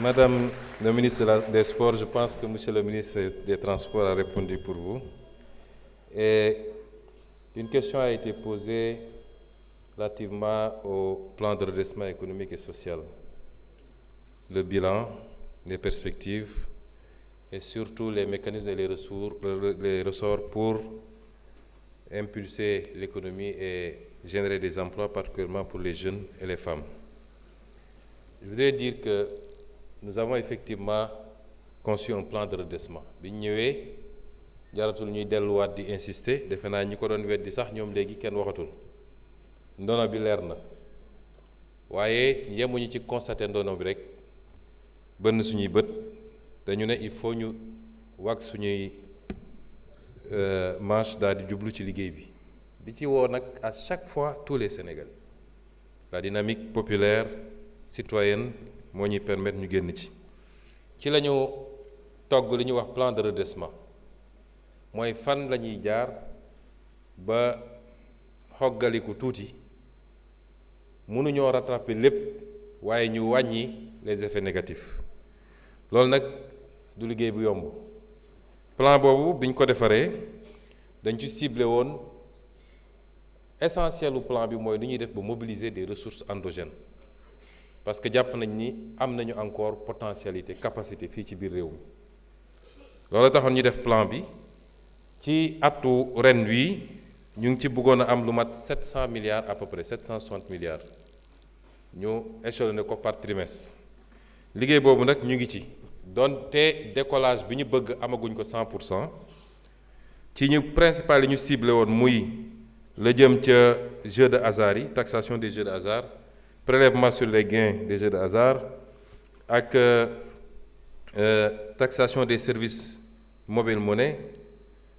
Madame le ministre des Sports, je pense que Monsieur le ministre des Transports a répondu pour vous. Et une question a été posée relativement au plan de redressement économique et social. Le bilan, les perspectives et surtout les mécanismes et les ressorts pour impulser l'économie et générer des emplois, particulièrement pour les jeunes et les femmes. Je voudrais dire que nous avons effectivement conçu un plan de redressement bi ñu ñëwee jaratul ñuy delluwaat di insister defe naa ñi ko doon weddi sax ñoom léegi kenn waxatul ndono bi leer na waaye yemuñu ci constater ndono bi rek bënn suñuy bët dañu ne il faut ñu wag suñuy manche daal di jublu ci liggéey bi di ci woo nag à chaque fois tous les Sénégalais la dynamique populaire citoyenne moo ñuy permettre ñu génn ci la ñu togg li ñuy wax plan de redressement mooy fan la ñuy jaar ba xoggaliku tuuti mënuñoo rattraper lépp waaye ñu wàññi les effets négatifs loolu nag du liggéey bu yomb plan boobu biñ ko defaree dañ ci ciblé woon essentiel u plan bi mooy lu ñuy def ba mobiliser des ressources endogènes parce que jàpp nañ ni am nañu encore potentialité capacité fii ci biir réew mi loolu taxoon ñu def plan bi ci atu ren wi ñu ngi ci bëggoon a am lu mat 700 milliards à peu près 760 milliards ñu échelonné ko par trimestre liggéey boobu nag ñu ngi ci donte décollage bi ñu bëgg amaguñ ko 100% ci ñu principal yi ñu ciblé woon muy la jëm ca jeu de hasard yi taxation des jeux de hasard prélèvement sur les gains des jeux de hasard ak taxation des services mobile monnaie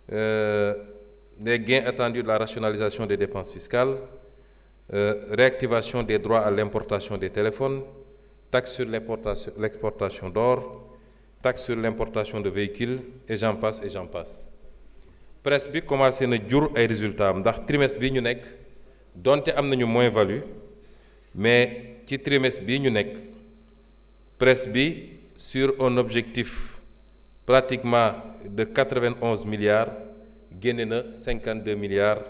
les gains attendus de la rationalisation des dépenses fiscales réactivation des droits à l'importation des téléphones taxe sur l'exportation d'or taxe sur l'importation de véhicules et j'en passe et j'en passe presse bi commencé na jur ay résultats am ndax trimestre bi ñu nekk donte am nañu moins-value mais ci trimestre bii ñu nekk presse bi sur un objectif pratiquement de 91 milliards génne na 52 milliards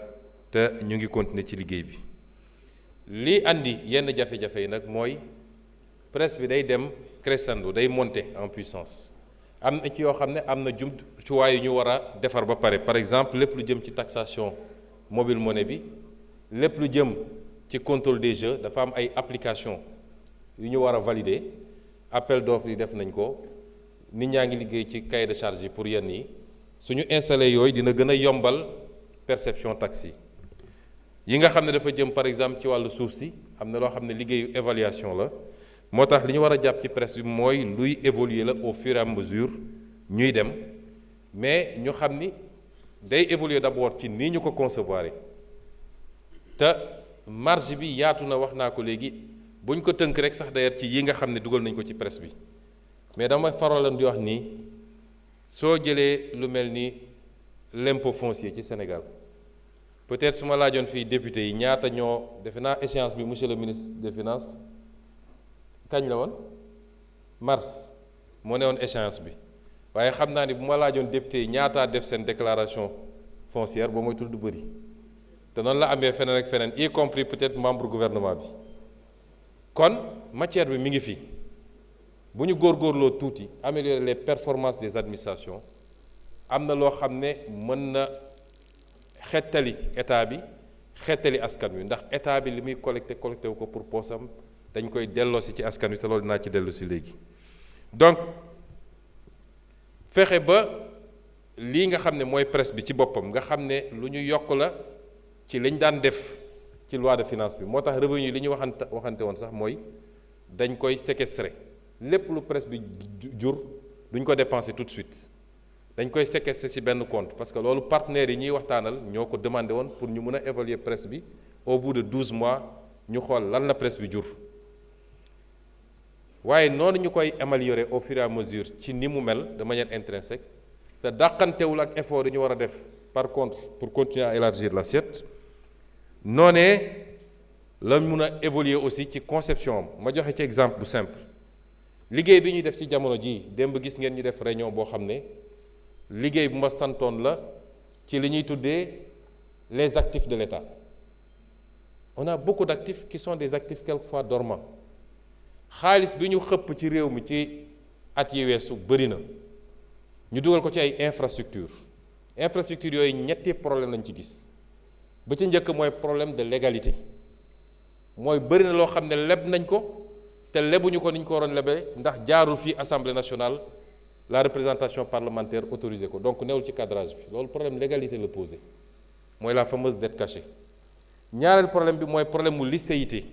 te ñu ngi continuer ci liggéey bi lii andi yenn jafe-jafe yi nag mooy presse bi day dem crescendo day monter en puissance am na ci yoo xam ne am na jumtuwaay yu ñu war a defar ba pare par exemple lépp lu jëm ci taxation mobile monnaie bi lépp lu jëm ci contrôle des jeux dafa am ay application yu ñu war a valider appel d'offres yi def nañ ko nit ñaa ngi liggéey ci cahier de charge yi pour yenn yi suñu installé yooyu dina gën a yombal perception taxe yi nga xam ne dafa jëm par exemple ci wàllu suuf si am na loo xam ne liggéeyu évaluation la moo tax li ñu war a jàpp ci presse bi mooy luy évoluer la au fur et à mesure ñuy dem mais ñu xam ni day évoluer d'abord ci nii ñu ko concevoir te marge bi yaatu na wax naa ko léegi buñ ko tënk rek sax d'ailleurs ci yi nga xam ne dugal nañ ko ci presse bi mais dama faroon di wax nii soo jëlee lu mel ni l'impôt foncier ci Sénégal peut-être su ma laajoon fii député yi ñaata ñoo defe naa échéance bi monsieur le ministre des finances kañ la woon mars moo ne woon échéance bi waaye xam naa ni bu ma laajoon député yi ñaataa def seen déclaration foncière ba moytul du bëri te noonu la amee feneen ak feneen y compris peut-être membre gouvernement bi kon matière bi mi ngi fi bu ñu góorgóorloo tuuti améliorer les performances des administrations am na loo xam ne mën na xettali état bi xettali askan wi ndax état bi li muy collecté wu ko pour poosam dañ koy delloosi ci askan wi te loolu dinaa ci delloosi léegi donc fexe ba lii nga xam ne mooy presse bi ci boppam nga xam ne lu ñu yokk la ci lañ daan def ci loi de finance bi moo tax revenu li ñu waxante woon sax mooy dañ koy séquestrer lépp lu presse bi jur duñ ko dépenser tout de suite dañ koy séquestrer ci benn compte parce que loolu partenaires yi ñuy waxtaanal ñoo ko demandé woon pour ñu mën a évaluer presse bi au bout de 12 mois ñu xool lan la presse bi jur waaye noonu ñu koy améliorer au fur et à mesure ci ni mu mel de manière intrinsèque te dàqantewul ak effort yi ñu war a def par contre pour continuer à élargir l'assiette noonee la mun a évoluer aussi ci conception am ma joxe ci exemple bu simple liggéey bi ñuy def ci jamono ji démb gis ngeen ñu def réunion boo xam ne liggéey bu ma santoon la ci li ñuy tuddee les actifs de l'État. On a beaucoup d'actifs qui sont des actifs quelquefois dormants xaalis bi ñu xëpp ci réew mi ci at yi weesu bëri na ñu dugal ko ci ay infrastructures yooyu ñetti problème lañ ci gis ba ci njëkk mooy problème de légalité mooy bëri na loo xam ne leb nañ ko te lebuñu ko ni ñu ko waroon lebee ndax jaarul fii Assemblée nationale la représentation parlementaire autorisé ko donc newul ci cadrage bi loolu problème légalité la posé mooy la fameuse dette cachée. ñaareel problème bi mooy problème mu licéité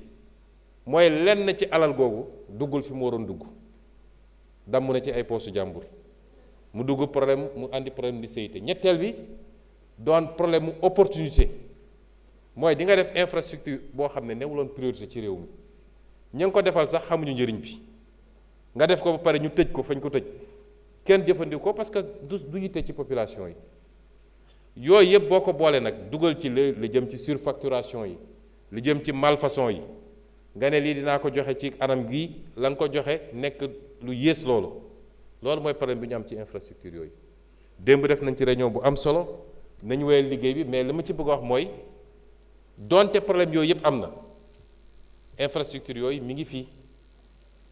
mooy lenn ci alal googu duggul fi mu waroon dugg damm na ci ay poosu jàmbur mu dugg problème mu andi problème licéité. ñetteel bi doon problème mu opportunité mooy di nga def infrastructure boo xam ne newuloon priorité ci réew mi ña ngi ko defal sax xamuñu njëriñ bi nga def ko ba pare ñu tëj ko fañ ko tëj kenn jëfandikoo ko parce que du yitte ci population yi. yooyu yëpp boo ko boolee nag dugal ci li jëm ci surfacturation yi li jëm ci malfaçon yi nga ne lii dinaa ko joxe ci anam gi la nga ko joxe nekk lu yées loolu mooy problème bi ñu am ci infrastructure yooyu. démb def nañ ci réunion bu am solo nañu wéyal liggéey bi mais li ma ci bëgg a wax mooy donte problème yooyu yëpp am na infrastructure yooyu mi ngi fii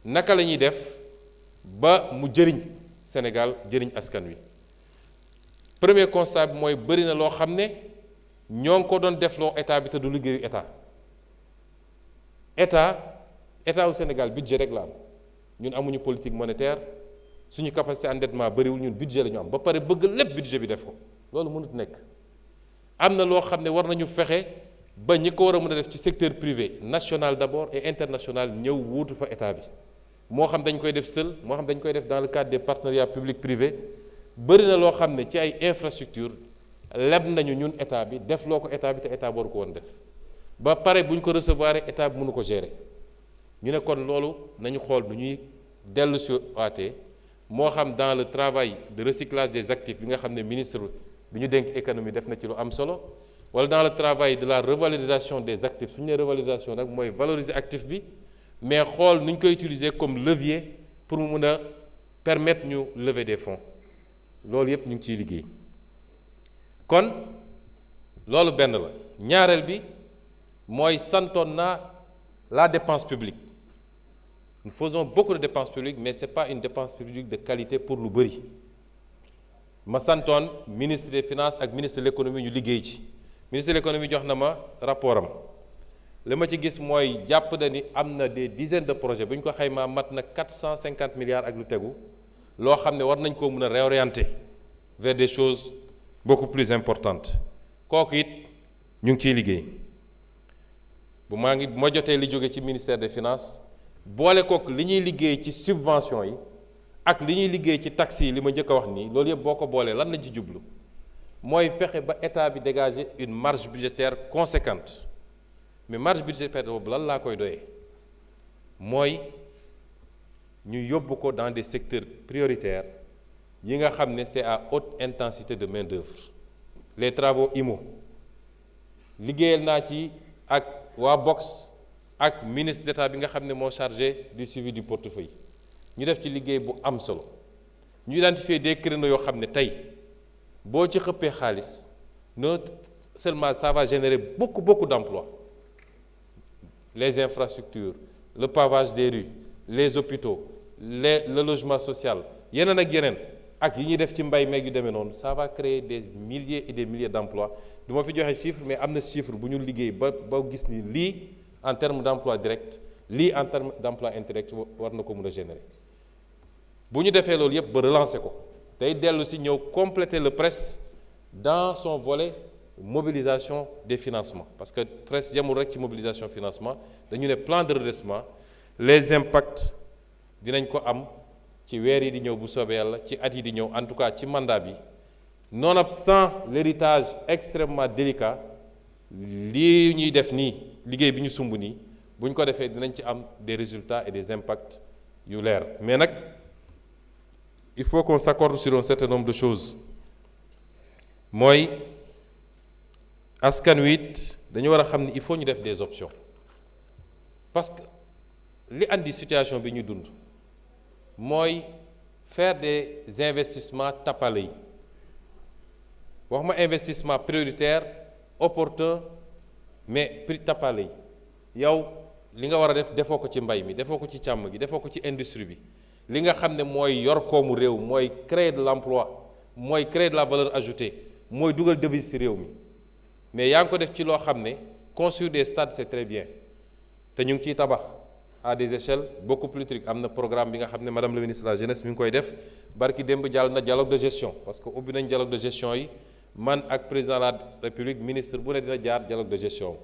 naka la ñuy def ba mu jëriñ Sénégal jëriñ askan wi. premier constat bi mooy bëri na loo xam ne ñoo ngi ko doon defloo état bi te du liggéeyu état wu Sénégal budget rek la am ñun amuñu politique monétaire suñu capacité endettement bëriwul ñun budget la ñu am ba pare bëgg lépp budget bi def ko loolu mënut nekk. am na loo xam ne war nañu fexe ba ñi ko war a mën a def ci secteur privé national d'abord et international ñëw wuutu fa état bi moo xam dañ koy def seul moo xam dañ koy def dans le cadre des partenariats public privé. bëri na loo xam ne ci ay infrastructure leb nañu ñun état bi def loo ko état bi te état waru ko woon def ba pare bu ñu ko recevoir état bi mënu ko gérer ñu ne kon loolu nañu xool nu ñuy dellu si waatee moo xam dans le travail de recyclage des actifs bi nga xam ne ministre bi ñu dénk économie def na ci lu am solo wala dans le travail de la revalorisation des actifs su ñu nee revalorisation nag mooy valoriser actif bi mais xool nu ñu koy utiliser comme levier pour mu mën a permettre ñu lever des fonds. loolu yëpp ñu ngi ciy liggéey kon loolu benn la ñaareel bi mooy santoon naa la dépense publique nous faisons beaucoup de dépenses publiques mais c'est pas une dépense publique de qualité pour lu bëri ma santoon ministre des finances ak ministre de l'économie ñu liggéey ci ministre de l'économie jox na ma rapport am li ma ci gis mooy jàpp na ni am na des dizaines de projets bu ñu ko xaymaa mat na 450 milliards ak lu tegu loo xam ne war nañ koo mën a réorienter vers des choses beaucoup plus importantes kooku it ñu ngi ciy liggéey bu ma jotee li jóge ci ministère des finances boole kook li ñuy liggéey ci subvention yi ak li ñuy liggéey ci taxes yi li ma njëkk a wax nii loolu yëpp boo ko boolee lan lañ ci jublu mooy fexe ba état bi dégager une marge budgétaire conséquente mais marge budgétaire boobu lan laa koy doyee mooy ñu yóbbu ko dans des secteurs prioritaires yi nga xam ne c'est à haute intensité de main-d'œuvre les travaux IMO liggéeyal naa ci ak waa Box ak ministre d'État bi nga xam ne moo chargé du suivi du portefeuille ñu def ci liggéey bu am solo ñu identifier des créneaux yoo xam ne tey boo ci xëppee xaalis non seulement ça va générer beaucoup d'emplois les infrastructures le pavage des rues les hôpitaux le logement social yeneen ak yeneen ak yi ñuy def ci mbay meeg yu demee noonu ça va créer des milliers et des milliers d'emplois du ma fi joxe chiffre mais am na chiffre bu ñu liggéey ba gis ni lii en termes d'emploi direct lii en termes d'emploi indirect war na ko mën a générer bu ñu defee loolu yëpp ba relancer ko tey dellu si ñëw compléter le PRES dans son volet mobilisation des financements parce que PRES yemul rek ci mobilisation financement dañu ne plan de redressement les impacts dinañ ko am ci weer yi di ñëw bu soobee yàlla ci at yi di ñëw en tout cas ci mandat bi nonobstant l'héritage extrêmement délicat lii ñuy def nii liggéey bi ñu sumb nii bu ñu ko defee dinañ ci am des résultats et des impacts yu leer mais nag il faut qu'on s'accorde sur un certain nombre de choses mooy askan wi it dañu war a xam ni il faut ñu def des options parce que li andi situation bi ñu dund mooy faire des investissements tappale yi wax ma investissement prioritaire opportun mais prix tappale yi yow li nga war a def defoo ko ci mbay mi defoo ko ci càmm gi defoo ko ci industrie bi li nga xam ne mooy yor koomu réew mooy créer de l'emploi mooy créer de la valeur ajoutée mooy dugal devise ci réew mi mais yaa ngi ko def ci loo xam ne construire des stades c'est très bien te ñu ngi ciy tabax à des échelles beaucoup plus trucs am na programme bi nga xam ne madame la ministre de la jeunesse mi ngi koy def barki démb jàll na dialogue de gestion parce que ubbi nañ dialogue de gestion yi man ak président de la république ministre bu ne dina jaar dialogue de gestion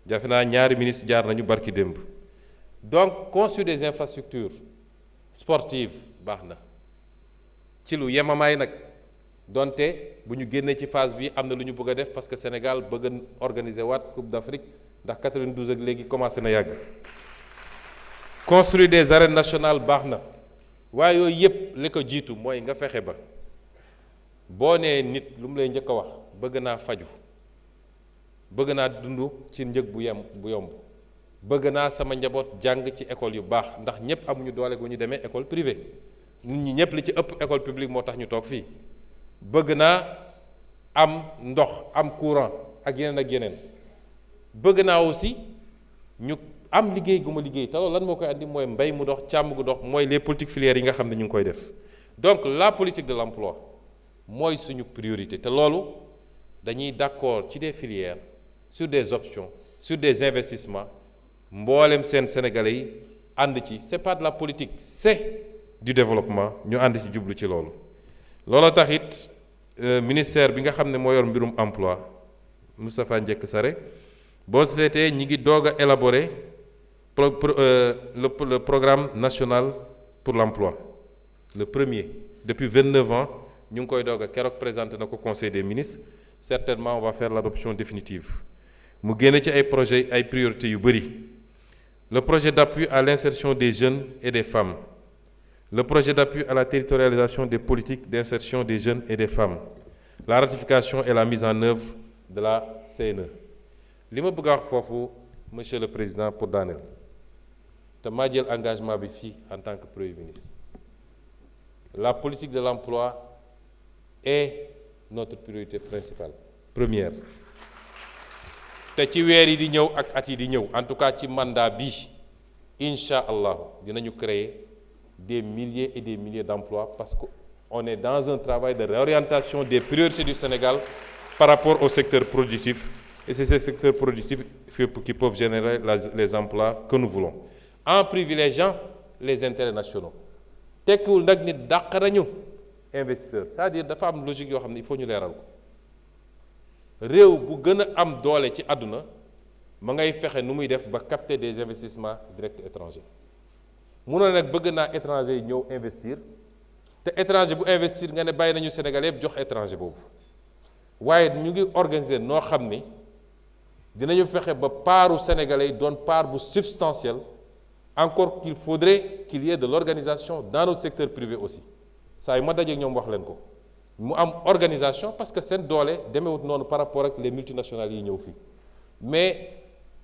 jafe naa ñaari ministre jaar nañu barki démb donc construire des infrastructures sportives baax na ci lu yemamaay nag donte bu ñu génnee ci phase bi am na lu ñu bëgg a def parce que Sénégal bëgg a organiser waat Coupe d'Afrique ndax 92 ak léegi commencé na yàgg construire des arènes nationales baax na waaye yooyu yépp li ko jiitu mooy nga fexe ba boo nee nit lu mu lay njëkk a wax bëgg naa faju bëgg naa dund ci njëg bu yomb bëgg naa sama njaboot jàng ci école yu baax ndax ñépp amuñu doole gu ñu demee école privée nit ñi ñépp li ci ëpp école publique moo tax ñu toog fii bëgg naa am ndox am courant ak yeneen bëgg naa aussi ñu am liggéey gu ma liggéey te loolu lan moo koy andi mooy mbay mu dox càmm gu dox mooy les politiques filières yi nga xam ne ñu ngi koy def donc la politique de l'emploi mooy suñu priorité te loolu dañuy d'accord ci des filières sur des options sur des investissements mboolem seen sénégalais yi ànd ci c'est pas de la politique c'est du développement ñu ànd ci jublu ci loolu tax it ministère bi nga xam ne moo yor mbirum emploi Moustapha Ndiek Sarré boo seetee ñi ngi doog a élaborer le programme national pour l'emploi le premier depuis 29 ans ñu ngi koy doog a keroog présenté na ko conseil des ministres certainement on va faire l'adoption définitive mu génne ci ay projets ay priorités yu bëri le projet d'appui à l'insertion des jeunes et des femmes le projet d'appui à la territorialisation des politiques d'insertion des jeunes et des femmes la ratification et la mise en œuvre de la CNE li ma bëgg a wax foofu monsieur le président pour daaneel te maa jël engagement bi fii en tant que premier ministre la politique de l'emploi est notre priorité principale première te ci weer yi di ñëw ak at yi di ñëw en tout cas ci mandat bi incha allah dinañu créer des milliers et des milliers d'emplois parce que on est dans un travail de réorientation des priorités du Sénégal par rapport au secteur productif et c'est ces secteurs productifs qui peuvent générer les emplois que nous voulons en privilégiant les intérêts nationaux tekkiwul nag nit dàq nañu investisseur c'est-à-dire dafa am logique yoo xam ne il faut ñu leeral ko réew bu gën a am doole ci àdduna ma ngay fexe nu muy def ba capter des investissements directs étrangers munoo nag bëgg naa étranger yi ñëw investir te étranger bu investir nga ne bàyyi nañu Sénégalais yëpp jox étranger boobu waaye ñu ngi organiser noo xam ni dinañu fexe ba paaru Sénégalais yi doon part bu substantielle encore qu'il faudrait qu'il y ait de l'organisation dans notre secteur privé aussi saa yu ma dajeeg ñoom wax leen ko mu am organisation parce que seen doole demewut noonu par rapport ak les multinationales yi ñëw fii mais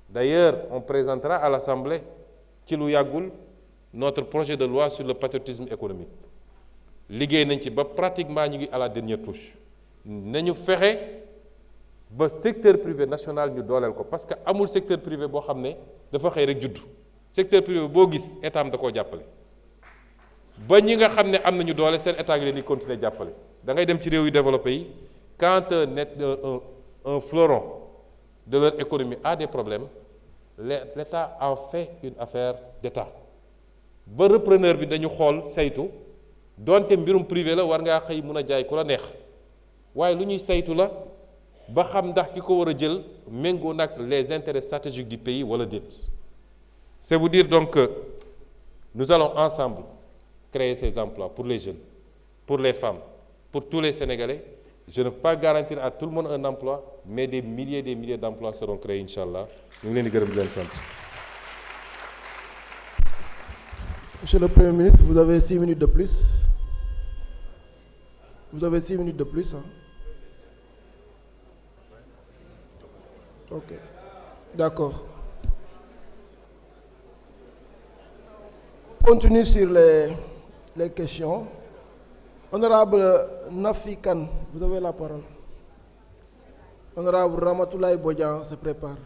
d'ailleurs on présentera à l'Assemblée ci lu yàggul notre projet de loi sur le patriotisme économique liggéey nañ ci ba pratiquement ñu ngi à la dernière touche nañu fexe ba secteur privé national ñu dooleel ko parce que amul secteur privé boo xam ne dafa xëy rek juddu secteur privé boo gis état am da koo jàppale ba ñi nga xam ne am nañu doole seen état gi leen di continuer jàppale da ngay dem ci réew yu développé yi quand un fleuron de leur économie a des problèmes l'État en fait une affaire d'État ba repreneur bi dañu xool saytu donte mbirum privé la war ngaa xëy mun a jaay ku la neex waaye lu ñuy saytu la ba xam ndax ki ko war a jël méngoo nag les intérêts stratégiques du pays wala déet c'est vous dire donc que nous allons ensemble créer ces emplois pour les jeunes pour les femmes pour tous les Sénégalais je ne peux pas garantir à tout le monde un emploi mais des milliers d'emplois seront créés incha allah ñu ngi leen di gërëm di leen sant. Monsieur le Premier ministre, vous avez 6 minutes de plus. Vous avez 6 minutes de plus, hein? Ok. D'accord. On continue sur les les questions. Honorable Nafi Kane, vous avez la parole. Honorable Ramatoulaye Bodian se prépare.